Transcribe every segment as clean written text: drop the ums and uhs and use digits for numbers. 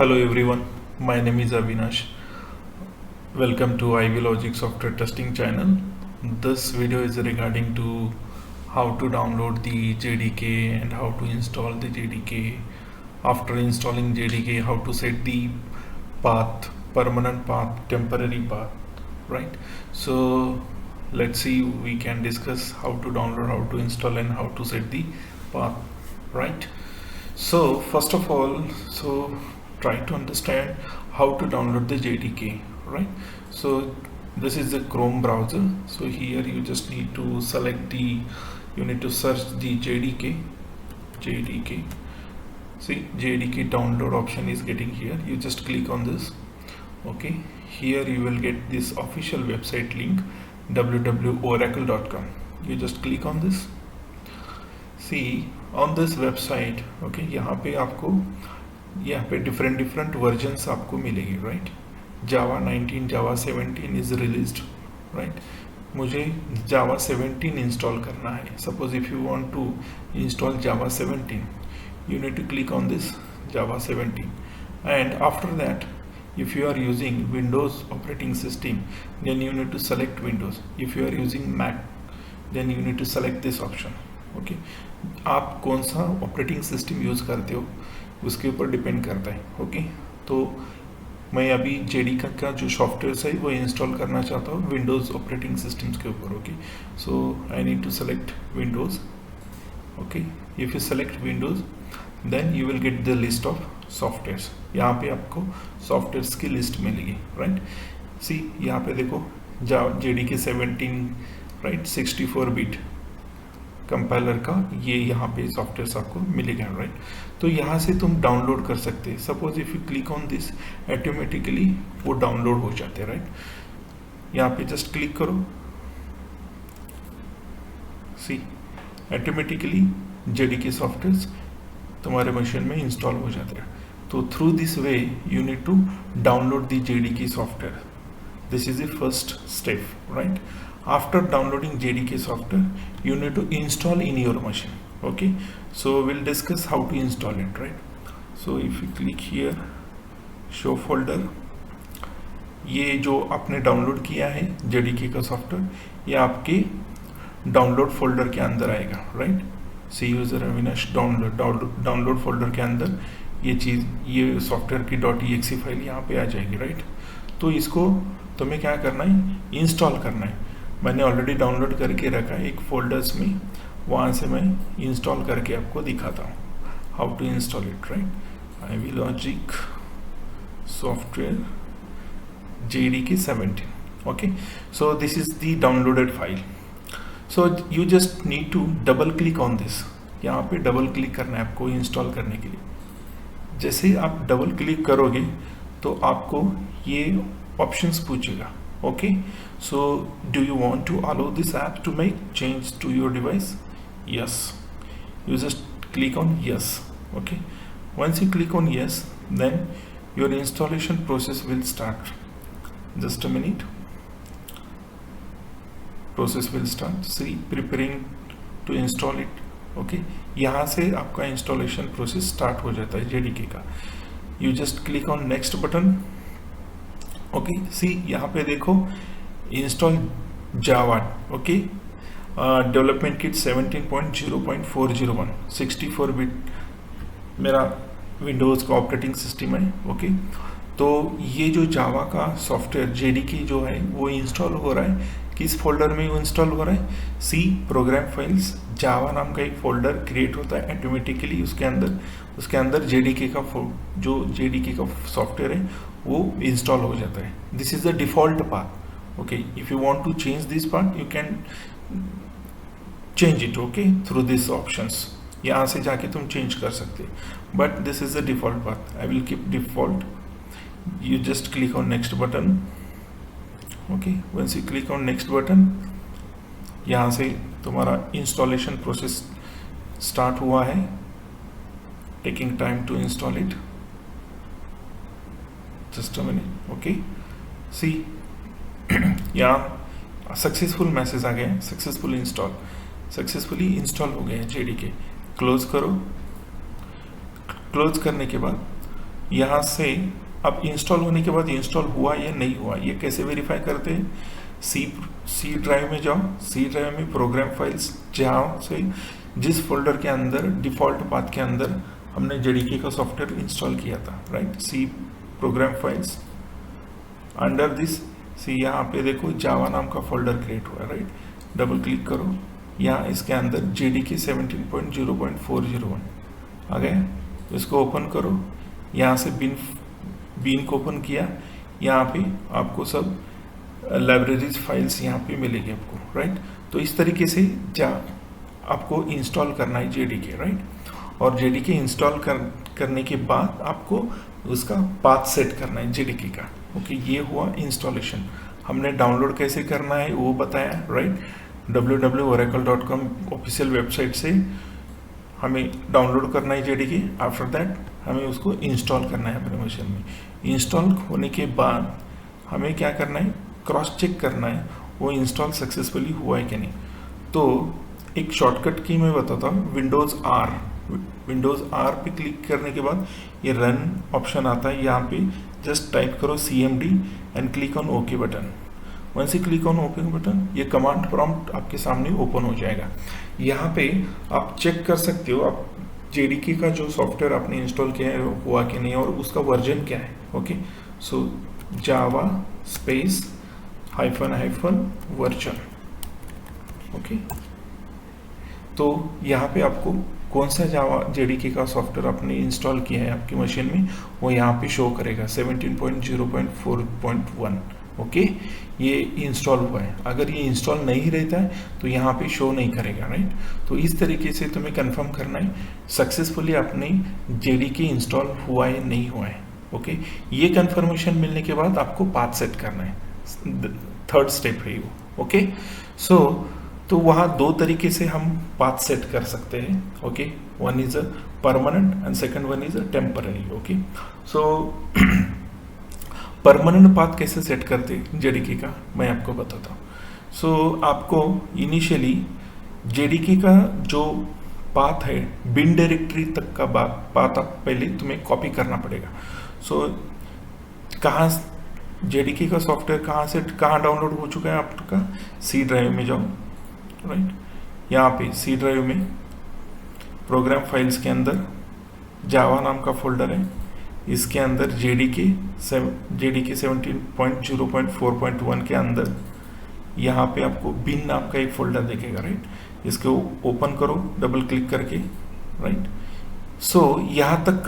Hello everyone, my name is Avinash. Welcome to Ivy Logic Software Testing channel. This video is regarding to how to download the JDK and how to install the JDK. After installing JDK, how to set the path, permanent path, temporary path, right? So let's see, we can discuss how to download, how to install and how to set the path, right? So first of all, try to understand how to download the JDK, right? So this is the Chrome browser. So here you just need to select you need to search the JDK. See, JDK download option is getting here. You just click on this. Okay, here you will get this official website link, www.oracle.com. You just click on this. See, on this website, okay, यहाँ पे different versions आपको मिलेगी, right? Java 19, Java 17 is released, right? मुझे Java 17 install करना है. Suppose if you want to install Java 17, you need to click on this Java 17, and after that, if you are using Windows operating system, then you need to select Windows. If you are using Mac, then you need to select this option. Okay, आप कौन सा operating system use करते हो उसके ऊपर depend करता है. ओके, तो मैं अभी JDK का जो सॉफ्टवेयर है वो इंस्टॉल करना चाहता हूँ विंडोज़ ऑपरेटिंग सिस्टम्स के ऊपर. Okay, so I need to select Windows. Okay, if you select Windows then you will get the list of softwares. यहाँ पे आपको सॉफ्टवेयर्स की लिस्ट मिलेगी, राइट? सी, यहाँ पे देखो JDK 17, राइट, 64 बिट कंपाइलर का ये यहाँ पे सॉफ्टवेयर आपको मिलेगा, राइट? तो यहाँ से तुम डाउनलोड कर सकते हैं. Suppose if you click on this, automatically वो डाउनलोड हो जाते हैं, राइट? यहाँ पे जस्ट क्लिक करो. सी, ऑटोमेटिकली JDK सॉफ्टवेयर तुम्हारे मशीन में इंस्टॉल हो जाते हैं. तो through this way you need to download the JDK software. This is the first step, right? After downloading JDK software, you need to install in your machine. Okay, so we'll discuss how to install it, right? So if you click here, show folder, ये जो आपने download किया है JDK का software, ये आपके download folder के अंदर आएगा, राइट? सी यूजर अविनाश डाउनलोड फोल्डर के अंदर ये चीज़, ये सॉफ्टवेयर की .exe फाइल यहाँ पे आ जाएगी, राइट? तो इसको तुम्हें क्या करना है, इंस्टॉल करना है. मैंने ऑलरेडी डाउनलोड करके रखा है एक फोल्डर्स में, वहाँ से मैं इंस्टॉल करके आपको दिखाता हूँ how to install it, right? I've logic software JDK 17. Okay, so this is the downloaded file. So you just need to double click on this. यहाँ पे डबल क्लिक करना है आपको इंस्टॉल करने के लिए. जैसे ही आप डबल क्लिक करोगे तो आपको ये ऑप्शंस पूछेगा. Okay, so do you want to allow this app to make change to your device? Yes, you just click on yes. Okay, once you click on yes, then your installation process will start. Just a minute, process will start. See, preparing to install it. Okay, यहाँ से आपका installation process start हो जाता है JDK का. You just click on next button. Okay, see यहाँ पे देखो install Java. Okay, development kit 17.0.401 64 bit मेरा विंडोज़ का ऑपरेटिंग सिस्टम है. ओके, तो ये जो जावा का सॉफ्टवेयर JDK जो है वो इंस्टॉल हो रहा है. किस फोल्डर में वो इंस्टॉल हो रहा है? सी, प्रोग्राम फाइल्स जावा नाम का एक फोल्डर क्रिएट होता है ऑटोमेटिकली. उसके अंदर JDK का सॉफ्टवेयर है वो इंस्टॉल हो जाता है. This is the default path. Okay, if you want to change this path you can change it. Okay, through this options यहाँ से जाके तुम चेंज कर सकते, but this is the default path. I will keep default. You just click on next button. Okay, once you click on next button, यहाँ से तुम्हारा installation process start हुआ है. Taking time to install it. Just a minute. Okay, see, यहाँ successful message आ गया, successfully install हो गया JDK. Close करो. क्लोज करने के बाद यहाँ से अब इंस्टॉल होने के बाद इंस्टॉल हुआ या नहीं हुआ ये कैसे वेरीफाई करते हैं? सी ड्राइव में जाओ, सी ड्राइव में प्रोग्राम फाइल्स, जहाँ से जिस फोल्डर के अंदर डिफ़ॉल्ट पाथ के अंदर हमने जेडीके का सॉफ्टवेयर इंस्टॉल किया था, right? C program files, under this C यहाँ पे देखो जावा नाम का फोल्डर क्रिएट हुआ, राइट? डबल क्लिक करो, यहाँ इसके अंदर जेडीके 17.0.401 आ गया। इसको ओपन करो, यहाँ से बीन को ओपन किया, यहाँ पे आपको सब लाइब्रेरीज फाइल्स यहाँ पे मिलेगी आपको, राइट? तो इस तरीके से आपको इंस्टॉल करना है जेडीके, राइट? और जेडीके इंस्टॉल करने के बाद आपको उसका पाथ सेट करना है जेडीके का। ओके, ये हुआ इंस्टॉलेशन। हमने डाउनलोड कैसे करना है वो बताया, राइट? www.oracle.com ऑफिशियल वेबसाइट से हमें डाउनलोड करना है जेडीके। आफ्टर दैट हमें उसको इंस्टॉल करना है अपने मशीन में। इंस्टॉल होने के बाद हमें क्या करना है? क्रॉस चेक करना है वो इंस्टॉल सक्सेसफुली हुआ है कि नहीं। तो एक शॉर्टकट की मैं बताता हूँ, विंडोज़ आर पे क्लिक करने के बाद ये रन ऑप्शन आता है। यहाँ पे जस्ट टाइप करो CMD and click on okay button. Once you click on okay button, ये कमांड प्रॉम्प्ट आपके सामने ओपन हो जाएगा। यहाँ पे आप चेक कर सकते हो आप जेडीके का जो सॉफ्टवेयर आपने इंस्टॉल किया है हुआ कि नहीं और उसका वर्जन क्या है। ओके, सो Java space hyphen version. Okay, तो यहाँ पे आपको कौन सा जावा जेडीके का सॉफ्टवेयर आपने इंस्टॉल किया है आपकी मशीन में वो यहाँ पे शो करेगा 17.0.4.1। ओके, ये इंस्टॉल हुआ है। अगर ये इंस्टॉल नहीं रहता है तो यहाँ पे शो नहीं करेगा, राइट? तो इस तरीके से तुम्हें कंफर्म करना है सक्सेसफुली आपने जेडीके इंस्टॉल हुआ है नहीं हुआ है। ओके, ये कंफर्मेशन मिलने के बाद आपको पाथ सेट करना है, थर्ड स्टेप है वो। ओके, सो तो वहाँ दो तरीके से हम पाथ सेट कर सकते हैं। Okay, one is a permanent and second one is a temporary. Okay, so permanent path कैसे सेट करते हैं जेडीके का मैं आपको बताता हूँ। सो आपको इनिशियली जेडीके का जो पाथ है बिन डायरेक्टरी तक का पाथ आप पहले तुम्हें कॉपी करना पड़ेगा। सो कहाँ जेडीके का सॉफ्टवेयर कहाँ डाउनलोड हो चुका है आपका? सी ड्राइव में जाओ, राइट? यहाँ पे सी ड्राइव में प्रोग्राम फाइल्स के अंदर जावा नाम का फोल्डर है, इसके अंदर जेडीके 17.0.4.1 के अंदर यहाँ पे आपको बिन नाम का एक फोल्डर दिखेगा, राइट? इसको ओपन करो डबल क्लिक करके, राइट? सो यहाँ तक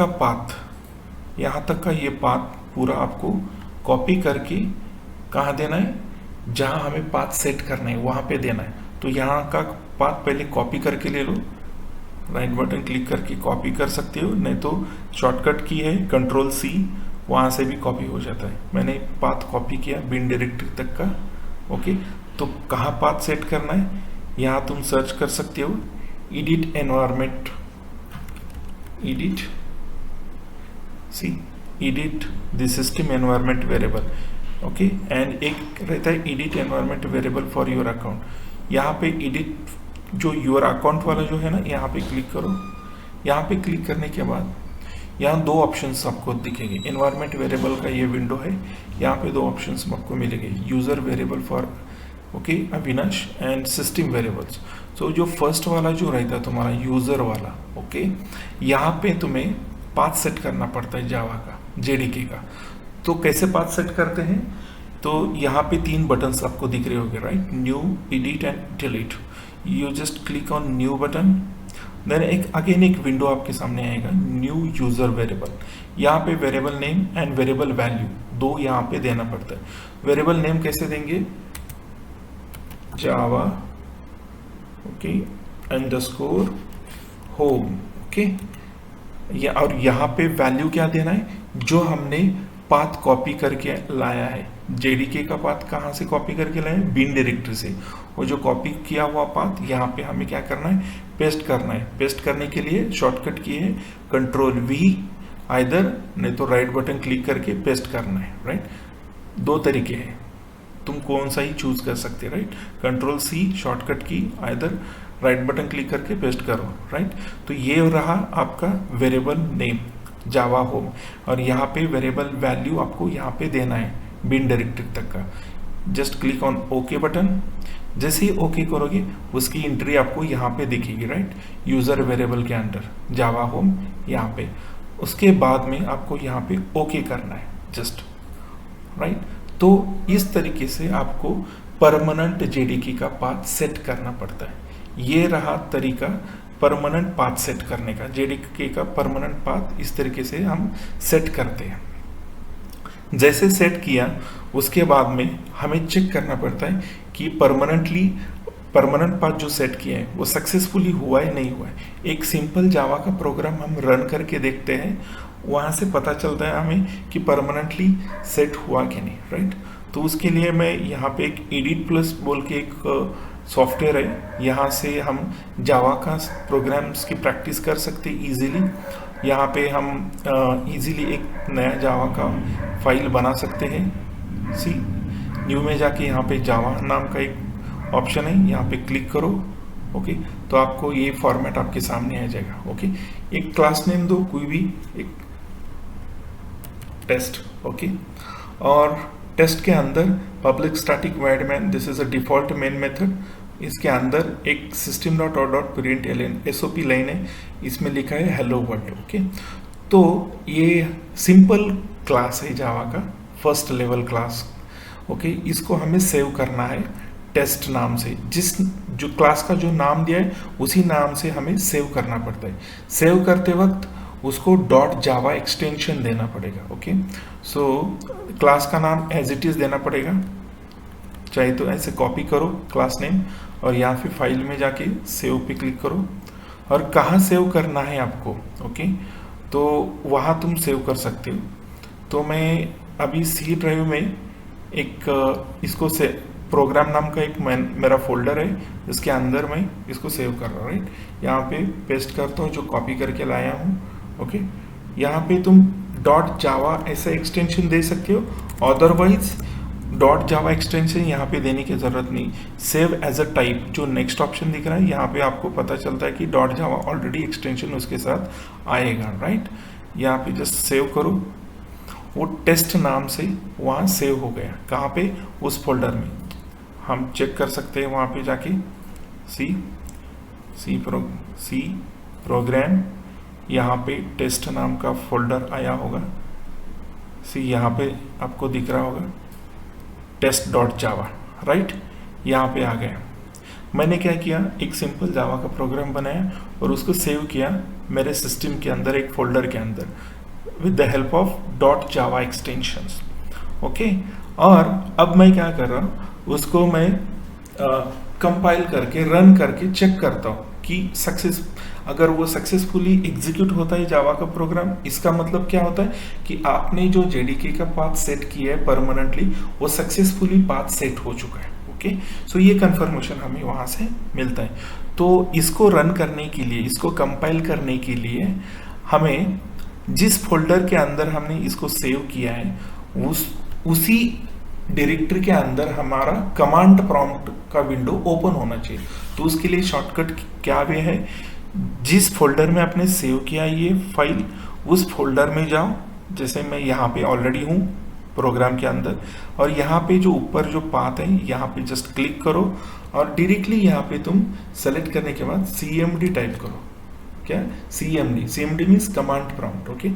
का ये पाथ पूरा आपको कॉपी करके कहाँ देना है? जहाँ हमें पाथ सेट करना है वहाँ पे देना है। तो यहाँ का पाथ पहले कॉपी करके ले लो, राइट बटन क्लिक करके कॉपी कर सकते हो, नहीं तो शॉर्टकट की है Ctrl+C, वहाँ से भी कॉपी हो जाता है। मैंने पाथ कॉपी किया बिन डायरेक्टरी तक का। ओके, तो कहाँ पाथ सेट करना है? यहाँ तुम सर्च कर सकते हो edit environment, edit the system environment variable. Okay, and एक रहता है edit environment variable for your account. यहाँ पे एडिट जो योर अकाउंट वाला जो है ना, यहाँ पे क्लिक करो। यहाँ पे क्लिक करने के बाद यहाँ दो ऑप्शंस आपको दिखेंगे। एनवायरमेंट वेरिएबल का ये विंडो है, यहाँ पे दो ऑप्शंस आपको मिलेंगे, user variable for okay Avinash and system variables. So जो फर्स्ट वाला जो रहता है तुम्हारा यूजर वाला, ओके, यहाँ पे तुम्हें पाथ सेट करना पड़ता है जावा का जेडीके का। तो कैसे पाथ सेट करते हैं? तो यहाँ पे तीन बटन्स आपको दिख रहे होंगे, right? New, edit and delete. You just click on new button, then एक विंडो आपके सामने आएगा, न्यू यूजर वेरिएबल। यहाँ पे variable name and variable value दो यहाँ पे देना पड़ता है। वेरिएबल नेम कैसे देंगे? जावा ओके अंडरस्कोर होम। ओके, और यहाँ पे वैल्यू क्या देना है? जो हमने पाथ कॉपी करके लाया है, जेडीके का पाथ कहाँ से कॉपी करके लाए हैं? बिन डायरेक्टरी से। वो जो कॉपी किया हुआ पाथ यहाँ पे हमें क्या करना है? पेस्ट करना है। पेस्ट करने के लिए शॉर्टकट की है Ctrl+V, आइदर नहीं तो राइट बटन क्लिक करके पेस्ट करना है, राइट? दो तरीके हैं, तुम कौन सा ही चूज कर सकते, राइट? Ctrl+C शॉर्टकट की, आइदर राइट बटन क्लिक करके पेस्ट करो, राइट? तो ये रहा आपका वेरिएबल नेम। जावा होम, और यहाँ पे वेरिएबल वैल्यू आपको यहाँ पे देना है बिन डायरेक्टरी तक का। Just click on okay button. जैसे ही ओके करोगे उसकी एंट्री आपको यहाँ पे दिखेगी, राइट, यूजर वेरिएबल के अंडर जावा होम यहाँ पे। उसके बाद में आपको यहाँ पे ओके करना है जस्ट, राइट। तो इस तरीके से आपको परमानेंट जेडीके का पाथ सेट करना पड़ता है। ये रहा तरीका परमानेंट पाथ सेट करने का। जेडीके का परमानेंट पाथ इस तरीके से हम सेट करते हैं। जैसे सेट किया उसके बाद में हमें चेक करना पड़ता है कि परमानेंट पाथ जो सेट किया है वो सक्सेसफुली हुआ है नहीं हुआ है। एक सिंपल जावा का प्रोग्राम हम रन करके देखते हैं, वहाँ से पता चलता है हमें कि परमानेंटली सेट हुआ कि नहीं, राइट। तो उसके लिए मैं यहाँ पे एक एडिट प्लस बोल के एक सॉफ्टवेयर है, यहाँ से हम जावा का प्रोग्राम्स की प्रैक्टिस कर सकते इजीली। यहाँ पे हम इजीली एक नया जावा का फाइल बना सकते हैं। सी न्यू में जाके यहाँ पे जावा नाम का एक ऑप्शन है, यहाँ पे क्लिक करो। ओके, तो आपको ये फॉर्मेट आपके सामने आ जाएगा। ओके, एक क्लास नेम दो कोई भी, एक टेस्ट। ओके, और टेस्ट के अंदर public static void main, this is a default main method. इसके अंदर एक system dot out dot print LN SOP line है, इसमें लिखा है हेलो वर्ल्ड। ओके, तो ये सिंपल क्लास है जावा का, फर्स्ट लेवल क्लास। ओके, इसको हमें सेव करना है टेस्ट नाम से। जो क्लास का जो नाम दिया है उसी नाम से हमें सेव करना पड़ता है। सेव करते वक्त उसको डॉट जावा एक्सटेंशन देना पड़ेगा। ओके, सो क्लास का नाम एज इट इज देना पड़ेगा, चाहे तो ऐसे कॉपी करो क्लास नेम और यहाँ पे फाइल में जाके सेव पे क्लिक करो। और कहाँ सेव करना है आपको, ओके, तो वहाँ तुम सेव कर सकते हो। तो मैं अभी सी ड्राइव में एक इसको से प्रोग्राम नाम का एक मेरा फोल्डर है, इसके अंदर मैं इसको सेव कर रहा हूँ, राइट। यहाँ पे पेस्ट करता हूँ जो कॉपी करके लाया हूँ। ओके, यहाँ पे तुम डॉट जावा ऐसा एक्सटेंशन दे सकते हो, अदरवाइज डॉट जावा एक्सटेंशन यहाँ पे देने की जरूरत नहीं। सेव एज अ टाइप जो नेक्स्ट ऑप्शन दिख रहा है, यहाँ पे आपको पता चलता है कि डॉट जावा ऑलरेडी एक्सटेंशन उसके साथ आएगा, राइट। यहाँ पे जस्ट सेव करो, वो टेस्ट नाम से वहाँ सेव हो गया। कहाँ पे? उस फोल्डर में। हम चेक कर सकते हैं वहाँ पे जाके सी प्रोग्राम, यहाँ पे टेस्ट नाम का फोल्डर आया होगा। यहाँ पे आपको दिख रहा होगा टेस्ट डॉट जावा, राइट, यहाँ पे आ गया। मैंने क्या किया, एक सिंपल जावा का प्रोग्राम बनाया और उसको सेव किया मेरे सिस्टम के अंदर एक फोल्डर के अंदर with the help of dot Java extensions. Okay, और अब मैं क्या कर रहा हूँ, उसको मैं कंपाइल करके रन करके चेक करता हूँ कि अगर वो सक्सेसफुली एग्जीक्यूट होता है जावा का प्रोग्राम, इसका मतलब क्या होता है कि आपने जो जेडीके का पाथ सेट किया है परमानेंटली, वो सक्सेसफुली पाथ सेट हो चुका है। ओके, सो ये कंफर्मेशन हमें वहाँ से मिलता है। तो इसको रन करने के लिए, इसको कंपाइल करने के लिए हमें जिस फोल्डर के अंदर हमने इसको सेव किया है उसी डायरेक्टरी के अंदर हमारा कमांड प्रॉम्प्ट का विंडो ओपन होना चाहिए। तो उसके लिए शॉर्टकट क्या वे है, जिस फोल्डर में आपने सेव किया ये फाइल, उस फोल्डर में जाओ। जैसे मैं यहाँ पे ऑलरेडी हूँ प्रोग्राम के अंदर, और यहाँ पे जो ऊपर जो पाथ है यहाँ पे जस्ट क्लिक करो और डायरेक्टली यहाँ पे तुम सेलेक्ट करने के बाद cmd टाइप करो। क्या? cmd means command prompt. Okay,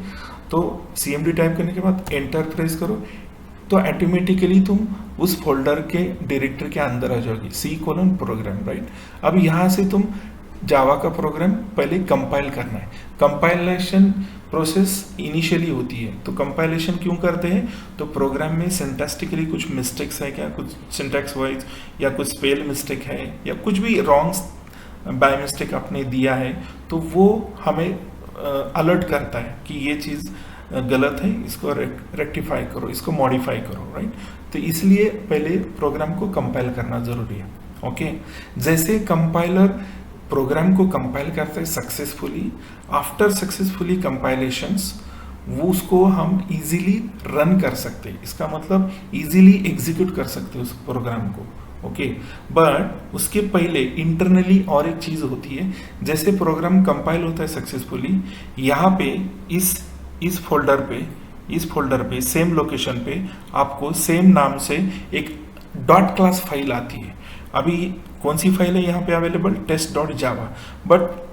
तो cmd टाइप करने के बाद एंटर प्रेस करो, तो ऑटोमेटिकली तुम उस फोल्डर के डायरेक्टरी के अंदर आ जाओगी, C:प्रोग्राम, राइट। अब यहाँ से तुम जावा का प्रोग्राम पहले कंपाइल करना है। कंपाइलेशन प्रोसेस इनिशियली होती है, तो कंपाइलेशन क्यों करते हैं, तो प्रोग्राम में सिंटैक्टिकली कुछ मिस्टेक्स है क्या, कुछ सिंटैक्स वाइज या कुछ स्पेल मिस्टेक है या कुछ भी रॉन्ग बाय मिस्टेक आपने दिया है, तो वो हमें अलर्ट करता है कि ये चीज़ गलत है, इसको रेक्टिफाई करो, इसको मॉडिफाई करो, राइट। तो इसलिए पहले प्रोग्राम को कंपाइल करना जरूरी है। ओके, जैसे कंपाइलर प्रोग्राम को कंपाइल करते हैं सक्सेसफुली, आफ्टर सक्सेसफुली कंपाइलेशंस वो उसको हम इजीली रन कर सकते हैं। इसका मतलब इजीली एग्जीक्यूट कर सकते हैं उस प्रोग्राम को। ओके, बट उसके पहले इंटरनली और एक चीज होती है। जैसे प्रोग्राम कंपाइल होता है सक्सेसफुली, यहाँ पे इस इस फोल्डर पे सेम लोकेशन पे आपको सेम नाम से एक डॉट क्लास फाइल आती है। अभी कौन सी फाइल है यहाँ पे available? Test dot Java. But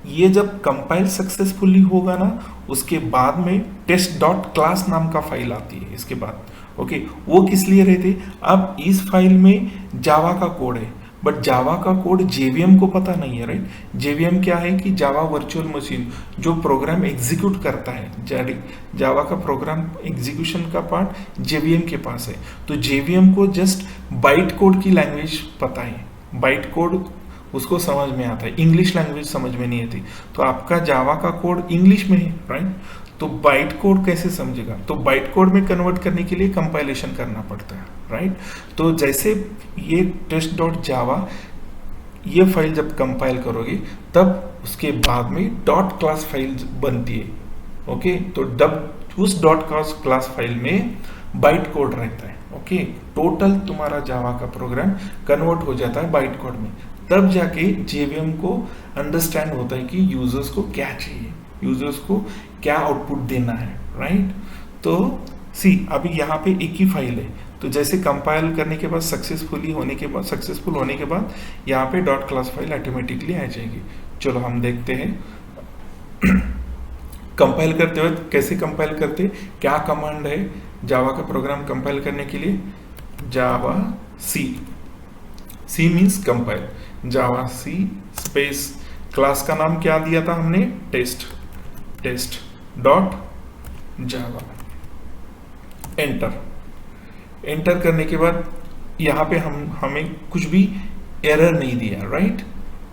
ये जब कंपाइल सक्सेसफुली होगा ना, उसके बाद में टेस्ट डॉट क्लास नाम का फाइल आती है इसके बाद। ओके, वो किस लिए रहते? अब इस फाइल में जावा का कोड है, बट जावा का कोड जेवीएम को पता नहीं है, राइट? जेवीएम क्या है कि जावा वर्चुअल मशीन, जो प्रोग्राम एग्जीक्यूट करता है, जावा का प्रोग्राम एग्जीक्यूशन का पार्ट जेवीएम के पास है। तो जेवीएम को जस्ट बाइट कोड की लैंग्वेज पता है, बाइट कोड उसको समझ में आता है, इंग्लिश लैंग्वेज समझ में नहीं आती। तो आपका जावा का कोड इंग्लिश में है, राइट? तो बाइट कोड कैसे समझेगा? तो बाइट कोड में कन्वर्ट करने के लिए कंपाइलेशन करना पड़ता है, राइट? तो जैसे ये टेस्ट डॉट जावा, ये फाइल जब कंपाइल करोगे तब उसके बाद में डॉट क्लास फाइल बनती है। ओके, तो जब उस डॉट क्लास फाइल में बाइट कोड रहता है, ओके, टोटल तुम्हारा जावा का प्रोग्राम कन्वर्ट हो जाता है बाइट कोड में। तब जाके जेवीएम को अंडरस्टैंड होता है कि यूजर्स को क्या चाहिए, यूजर्स को क्या आउटपुट देना है, राइट? तो सी अभी यहाँ पे एक ही फाइल है, तो जैसे कंपाइल करने के बाद सक्सेसफुल होने के बाद यहाँ पे डॉट क्लास फाइल ऑटोमेटिकली आ जाएगी। चलो हम देखते हैं कंपाइल करते वक्त कैसे कंपाइल करते, क्या कमांड है जावा का प्रोग्राम कंपाइल करने के लिए? जावा सी मीन्स कंपाइल, जावा सी स्पेस क्लास का नाम क्या दिया था हमने? Test dot Java. एंटर करने के बाद यहाँ पे हमें कुछ भी एरर नहीं दिया, राइट?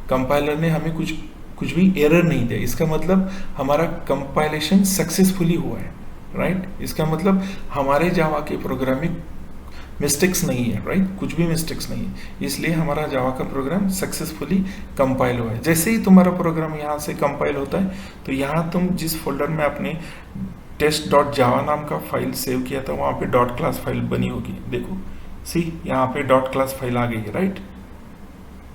कंपाइलर ने हमें कुछ भी एरर नहीं दिया, इसका मतलब हमारा कंपाइलेशन सक्सेसफुली हुआ है, राइट? इसका मतलब हमारे जावा के प्रोग्राम में मिस्टेक्स नहीं है, राइट? कुछ भी मिस्टेक्स नहीं है, इसलिए हमारा जावा का प्रोग्राम सक्सेसफुली कंपाइल हुआ है। जैसे ही तुम्हारा प्रोग्राम यहाँ से कंपाइल होता है तो यहाँ तुम जिस फोल्डर में आपने टेस्ट डॉट जावा नाम का फाइल सेव किया था वहाँ पे डॉट क्लास फाइल बनी होगी। देखो सी यहाँ पे डॉट क्लास फाइल आ गई है, राइट?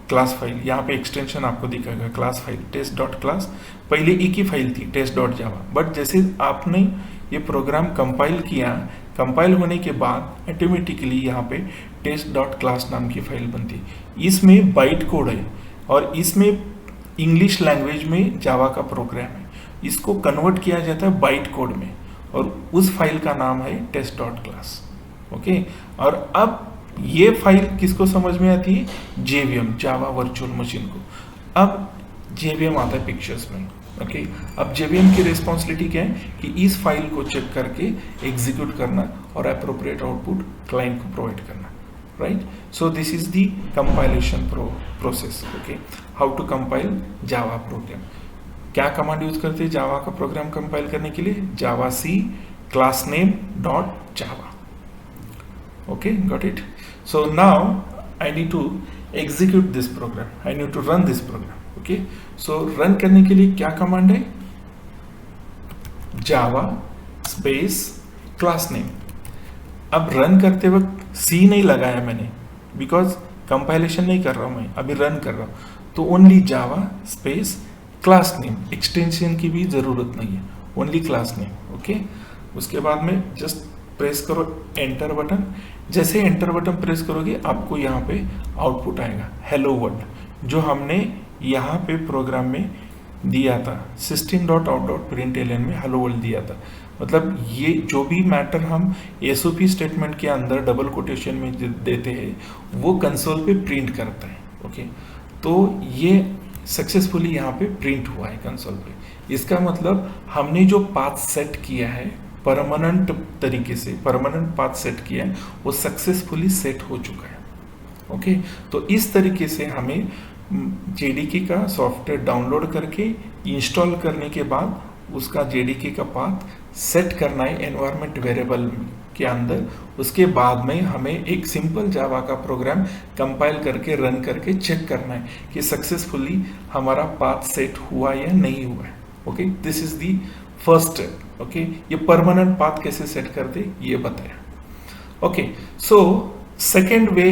क्लास फाइल, यहाँ पे एक्सटेंशन आपको दिखाएगा class file, test dot class. पहले एक ही फाइल थी टेस्ट डॉट जावा, बट जैसे आपने ये प्रोग्राम कंपाइल किया, कंपाइल होने के बाद ऑटोमेटिकली यहाँ पे टेस्ट डॉट क्लास नाम की फाइल बनती है। इसमें बाइट कोड है और इसमें इंग्लिश लैंग्वेज में जावा का प्रोग्राम है, इसको कन्वर्ट किया जाता है बाइट कोड में और उस फाइल का नाम है टेस्ट डॉट क्लास। ओके, और अब ये फाइल किसको समझ में आती है? जेवीएम, जावा वर्चुअल मशीन को। अब जेवीएम आता है पिक्चर्स में। ओके, अब जेवीएम की रिस्पॉन्सिबिलिटी क्या है कि इस फाइल को चेक करके एग्जीक्यूट करना और अप्रोप्रिएट आउटपुट क्लाइंट को प्रोवाइड करना, right? So this is the compilation process. Okay, how to compile Java program. क्या कमांड यूज करते हैं जावा का प्रोग्राम कंपाइल करने के लिए? Javac class name dot Java. Okay, got it. So now I need to execute this program. I need to run this program. Okay, so run करने के लिए क्या कमांड है? Java space class name. अब run करते वक्त C नहीं लगाया मैंने, because compilation नहीं कर रहा हूँ मैं, अभी रन कर रहा हूँ, तो only Java space class name, extension की भी जरूरत नहीं है, only class name. Okay, उसके बाद में just प्रेस करो एंटर बटन। जैसे एंटर बटन प्रेस करोगे आपको यहाँ पे आउटपुट आएगा हेलो वर्ल्ड, जो हमने यहाँ पे प्रोग्राम में दिया था system.out.println में हेलो वर्ल्ड दिया था। मतलब ये जो भी मैटर हम एसओपी स्टेटमेंट के अंदर डबल कोटेशन में देते हैं वो कंसोल पे प्रिंट करता है। ओके, तो ये सक्सेसफुली यहाँ पे प्रिंट हुआ है कंसोल पे। इसका मतलब हमने जो पाथ सेट किया है परमानेंट तरीके से, परमानेंट पाथ सेट किया है, वो सक्सेसफुली सेट हो चुका है। ओके, तो इस तरीके से हमें जेडीके का सॉफ्टवेयर डाउनलोड करके इंस्टॉल करने के बाद उसका जेडीके का पाथ सेट करना है एनवायरनमेंट वेरिएबल के अंदर। उसके बाद में हमें एक सिंपल जावा का प्रोग्राम कंपाइल करके रन करके चेक करना है कि सक्सेसफुली हमारा पाथ सेट हुआ या नहीं हुआ है। Okay, this is the first step. Okay, ये परमानेंट पाथ कैसे सेट करते ये बताया। ओके, सो सेकेंड वे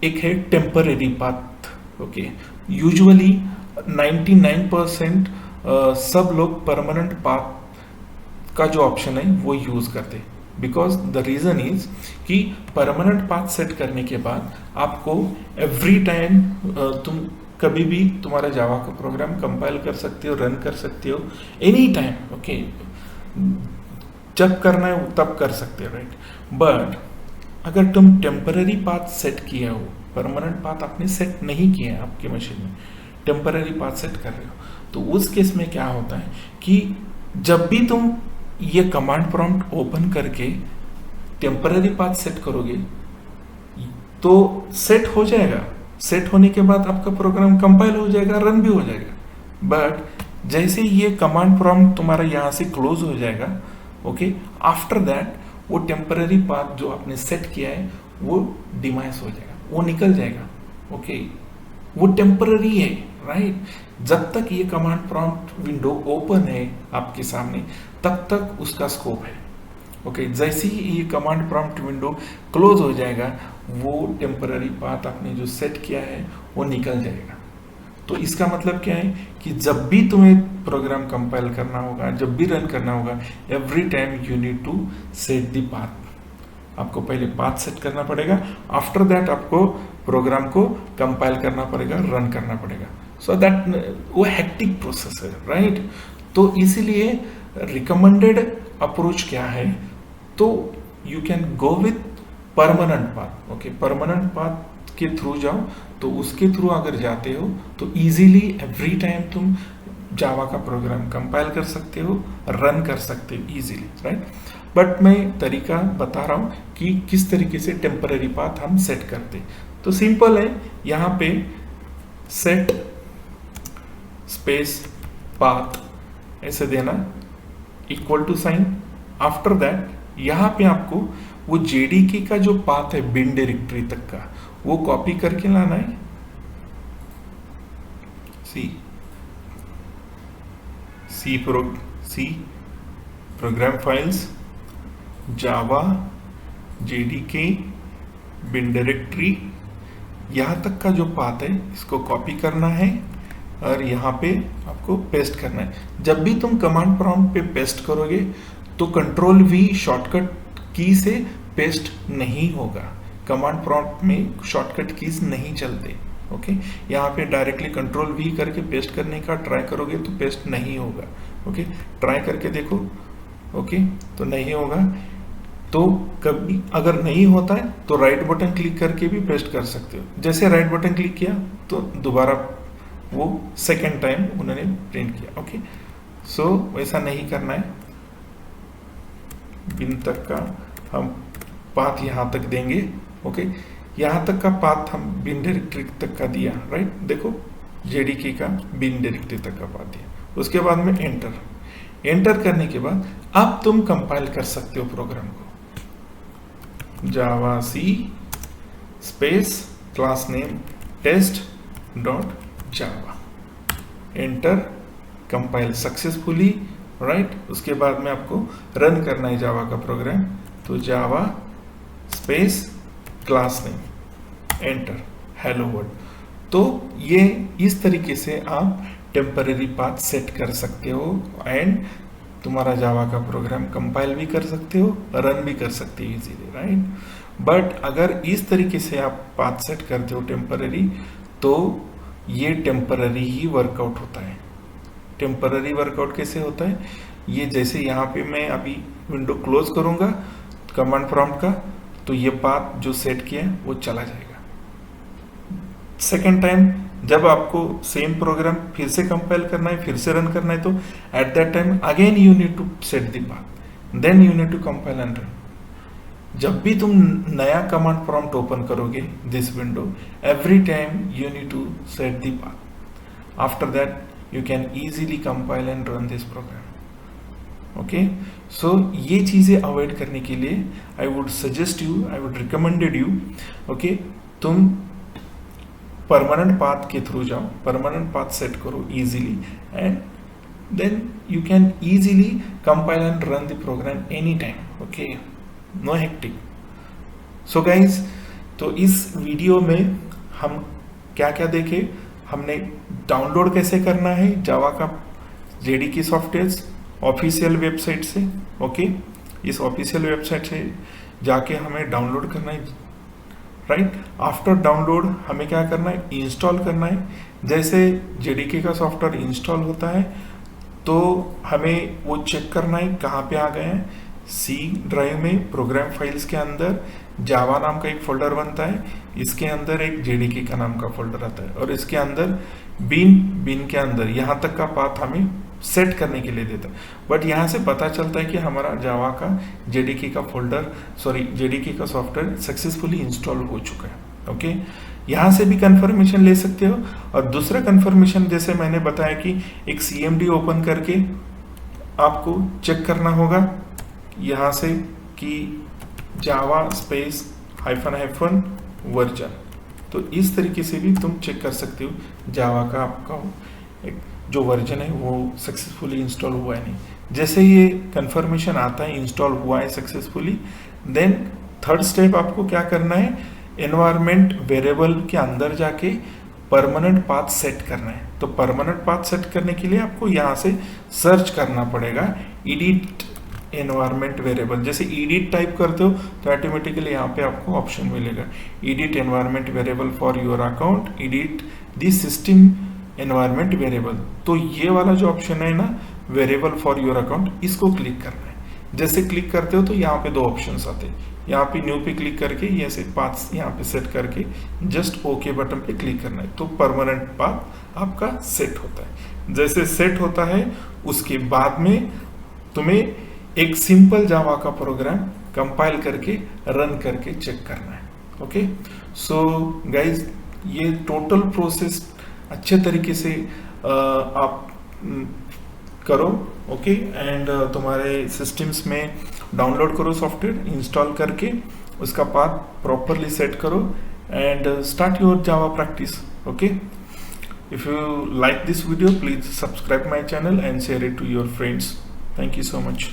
एक है टेम्परेरी पाथ। ओके, यूजुअली 99% सब लोग परमानेंट पाथ का जो ऑप्शन है वो यूज करते, बिकॉज द रीजन इज कि परमानेंट पाथ सेट करने के बाद आपको एवरी टाइम तुम कभी भी तुम्हारा जावा का प्रोग्राम कंपाइल कर सकते हो, रन कर सकते हो एनी टाइम, ओके, जब करना है तब कर सकते हो, राइट। बट अगर तुम टेम्पररी पाथ सेट किया हो, परमानेंट पाथ आपने सेट नहीं किया है आपकी मशीन में, टेम्पररी पाथ सेट कर रहे हो, तो उस केस में क्या होता है कि जब भी तुम ये कमांड प्रॉम्प्ट ओपन करके टेम्पररी पाथ सेट करोगे तो सेट हो जाएगा, सेट होने के बाद आपका प्रोग्राम कंपाइल हो जाएगा, रन भी हो जाएगा। बट जैसे ये कमांड प्रॉम्प्ट तुम्हारा यहाँ से क्लोज हो जाएगा, ओके, आफ्टर दैट वो टेम्पररी पाथ जो आपने सेट किया है वो डिमाइस हो जाएगा, वो निकल जाएगा, ओके, वो टेम्पररी है, राइट। जब तक ये कमांड प्रॉम्प्ट विंडो ओपन है आपके सामने तब तक उसका स्कोप है, ओके। जैसे ही ये कमांड प्रॉम्प्ट विंडो क्लोज हो जाएगा वो टेम्पररी पाथ आपने जो सेट किया है वो निकल जाएगा। तो इसका मतलब क्या है कि जब भी तुम्हें प्रोग्राम कंपाइल करना होगा, जब भी रन करना होगा, every time you need to set the path. आपको पहले पाथ सेट करना पड़ेगा, आफ्टर दैट आपको प्रोग्राम को कंपाइल करना पड़ेगा, रन करना पड़ेगा। सो दैट वो हेक्टिक प्रोसेस है, राइट। तो इसीलिए रिकमेंडेड अप्रोच क्या है, तो you can go with permanent path, okay. Permanent path के थ्रू जाओ, तो उसके थ्रू अगर जाते हो तो इजीली एवरी टाइम तुम जावा का प्रोग्राम कंपाइल कर सकते हो, रन कर सकते हो इजीली, राइट। बट मैं तरीका बता रहा हूँ कि किस तरीके से टेम्पररी पाथ हम सेट करते। तो सिंपल है, यहाँ पे सेट स्पेस पाथ ऐसे देना, equal to sign. After that यहाँ पे आपको वो जेडीके का जो पाथ है बिन डायरेक्टरी तक का, वो कॉपी करके लाना है। सी प्रोग्राम फाइल्स, जावा, जेडीके, बिन डायरेक्टरी, यहाँ तक का जो पाथ है इसको कॉपी करना है और यहाँ पे आपको पेस्ट करना है। जब भी तुम कमांड प्रॉम्प्ट पे पेस्ट करोगे तो कंट्रोल वी शॉर्टकट की से पेस्ट नहीं होगा। कमांड प्रॉम्प्ट में शॉर्टकट कीज नहीं चलते, ओके। यहाँ पे डायरेक्टली कंट्रोल वी करके पेस्ट करने का ट्राई करोगे तो पेस्ट नहीं होगा, ओके। ट्राई करके देखो, ओके, तो नहीं होगा। तो कभी अगर नहीं होता है तो राइट बटन क्लिक करके भी पेस्ट कर सकते हो। जैसे राइट बटन क्लिक किया तो दोबारा वो सेकेंड टाइम उन्होंने प्रिंट किया, ओके। सो वैसा नहीं करना है। बिन तक का हम पाथ यहाँ तक देंगे, ओके। यहाँ तक का पाथ हम बिन डायरेक्टरी तक का दिया, राइट। देखो जेडीके का बिन डायरेक्टरी तक का पाथ दिया। उसके बाद में एंटर करने के बाद अब तुम कंपाइल कर सकते हो प्रोग्राम को। Javac space class name test dot Java, enter, compile successfully, right. उसके बाद में आपको रन करना है जावा का प्रोग्राम, तो Java space class name, enter, hello world. तो ये इस तरीके से आप टेम्पररी पाथ सेट कर सकते हो एंड तुम्हारा जावा का प्रोग्राम कंपाइल भी कर सकते हो, रन भी कर सकते हो इजीली, राइट। बट अगर इस तरीके से आप पाथ सेट करते हो टेम्पररी, तो ये टेम्पररी ही वर्कआउट होता है। टेम्पररी वर्कआउट कैसे होता है, ये जैसे यहाँ पे मैं अभी विंडो क्लोज करूंगा कमांड प्रॉम्प्ट का, तो ये पाथ जो सेट किया है वो चला जाएगा। सेकेंड टाइम जब आपको सेम प्रोग्राम फिर से कंपाइल करना है, फिर से रन करना है, तो at that time again you need to set the path, then you need to compile and run. जब भी तुम नया कमांड प्रॉम्प्ट ओपन करोगे this window, every time you need to set the path. After that you can easily compile and run this program, okay। so ये चीजें avoid करने के लिए I would suggest you, I would recommended you, okay, तुम permanent path के through जाओ, permanent path set करो easily and then you can easily compile and run the program any time, okay, no hectic. So guys, तो इस video में हम क्या क्या देखे, हमने डाउनलोड कैसे करना है जावा का जेडीके सॉफ्टवेयर, ऑफिशियल वेबसाइट से। ओके, इस ऑफिशियल वेबसाइट से जाके हमें डाउनलोड करना है, राइट। आफ्टर डाउनलोड हमें क्या करना है, इंस्टॉल करना है। जैसे जेडीके का सॉफ्टवेयर इंस्टॉल होता है तो हमें वो चेक करना है कहाँ पे आ गए हैं। सी ड्राइव में प्रोग्राम फाइल्स के अंदर जावा नाम का एक फोल्डर बनता है, इसके अंदर एक जेडीके का नाम का फोल्डर आता है, और इसके अंदर बिन के अंदर यहाँ तक का पाथ हमें सेट करने के लिए देता है। बट यहाँ से पता चलता है कि हमारा जावा का जेडीके का फोल्डर जेडीके का सॉफ्टवेयर सक्सेसफुली इंस्टॉल हो चुका है। ओके, यहाँ से भी कंफर्मेशन ले सकते हो। और दूसरा कंफर्मेशन जैसे मैंने बताया कि एक सीएमडी ओपन करके आपको चेक करना होगा यहाँ से कि जावा स्पेस हाइफन वर्जन। तो इस तरीके से भी तुम चेक कर सकते हो जावा का आपका एक जो वर्जन है वो सक्सेसफुली इंस्टॉल हुआ है नहीं। जैसे ये कंफर्मेशन आता है इंस्टॉल हुआ है सक्सेसफुली, देन थर्ड स्टेप आपको क्या करना है, एनवायरनमेंट वेरिएबल के अंदर जाके परमानेंट पाथ सेट करना है। तो परमानेंट पाथ सेट करने के लिए आपको यहाँ से सर्च करना पड़ेगा एडिट एनवायरनमेंट वेरिएबल। जैसे एडिट टाइप करते हो तो ऑटोमेटिकली यहाँ पे आपको ऑप्शन मिलेगा edit environment variable for your account, edit this system environment variable. तो ये वाला जो ऑप्शन है ना, वेरिएबल फॉर योर अकाउंट, इसको क्लिक करना है। जैसे क्लिक करते हो तो यहाँ पे दो ऑप्शंस आते हैं, यहाँ पे न्यू पे क्लिक करके ऐसे पाथ यहाँ पे सेट करके जस्ट ओके बटन पे क्लिक करना है, तो परमानेंट पाथ आपका सेट होता है। जैसे सेट होता है उसके बाद में तुम्हें एक सिंपल जावा का प्रोग्राम कंपाइल करके रन करके चेक करना है। ओके, सो गाइज ये टोटल प्रोसेस अच्छे तरीके से आप करो। ओके, एंड तुम्हारे सिस्टम्स में डाउनलोड करो सॉफ्टवेयर, इंस्टॉल करके उसका पाथ प्रॉपरली सेट करो and start your Java practice. Okay, if you like this video, please subscribe my channel and share it to your friends. Thank you so much.